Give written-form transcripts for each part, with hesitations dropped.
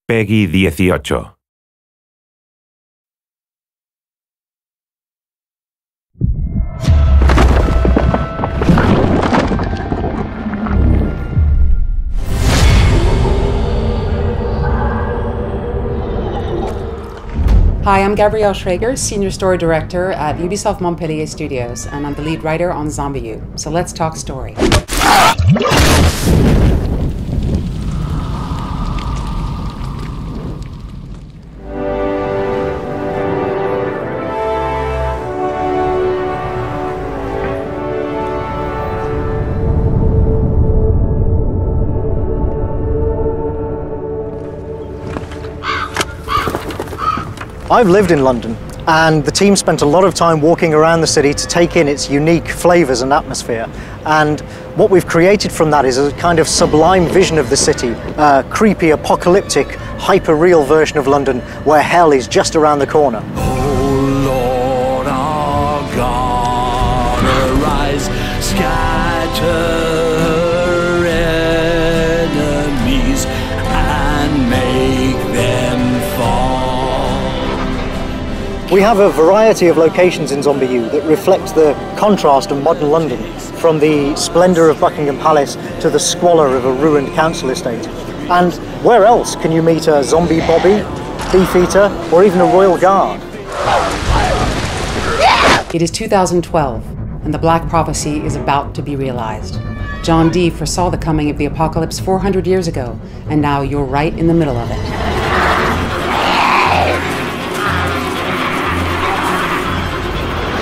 Peggy 18. Hi, I'm Gabrielle Shrager, Senior Story Director at Ubisoft Montpellier Studios, and I'm the lead writer on ZombiU. So let's talk story. I've lived in London, and the team spent a lot of time walking around the city to take in its unique flavours and atmosphere. And what we've created from that is a kind of sublime vision of the city, a creepy, apocalyptic, hyper-real version of London where hell is just around the corner. Oh Lord our God, arise, scatter her enemies, and make them fall. We have a variety of locations in ZombiU that reflect the contrast of modern London, from the splendour of Buckingham Palace to the squalor of a ruined council estate. And where else can you meet a zombie Bobby, Beefeater, or even a royal guard? It is 2012, and the Black Prophecy is about to be realized. John Dee foresaw the coming of the apocalypse 400 years ago, and now you're right in the middle of it.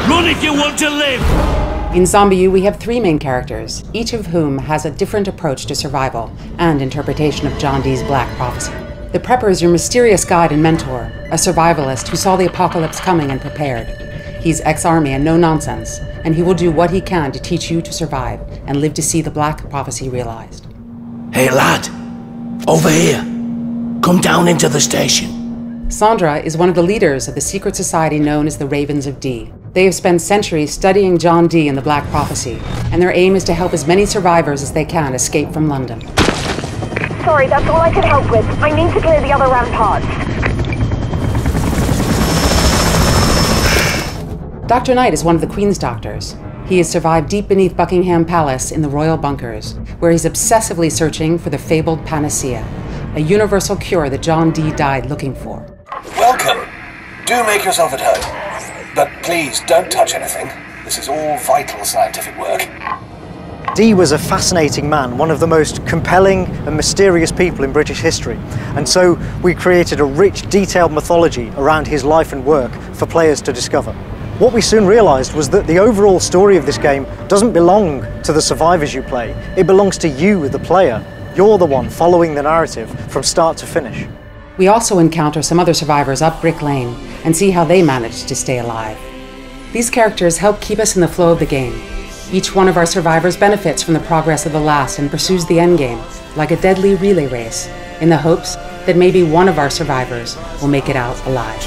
Run if you want to live! In ZombiU, we have three main characters, each of whom has a different approach to survival and interpretation of John Dee's Black Prophecy. The Prepper is your mysterious guide and mentor, a survivalist who saw the apocalypse coming and prepared. He's ex-army and no nonsense, and he will do what he can to teach you to survive and live to see the Black Prophecy realized. Hey lad, over here. Come down into the station. Sandra is one of the leaders of the secret society known as the Ravens of Dee. They have spent centuries studying John Dee and the Black Prophecy, and their aim is to help as many survivors as they can escape from London. Sorry, that's all I can help with. I need to clear the other ramparts. Dr. Knight is one of the Queen's doctors. He has survived deep beneath Buckingham Palace in the royal bunkers, where he's obsessively searching for the fabled panacea, a universal cure that John Dee died looking for. Welcome. Do make yourself at home. But please, don't touch anything. This is all vital scientific work. Dee was a fascinating man, one of the most compelling and mysterious people in British history. And so we created a rich, detailed mythology around his life and work for players to discover. What we soon realised was that the overall story of this game doesn't belong to the survivors you play. It belongs to you, the player. You're the one following the narrative from start to finish. We also encounter some other survivors up Brick Lane and see how they managed to stay alive. These characters help keep us in the flow of the game. Each one of our survivors benefits from the progress of the last and pursues the endgame, like a deadly relay race, in the hopes that maybe one of our survivors will make it out alive.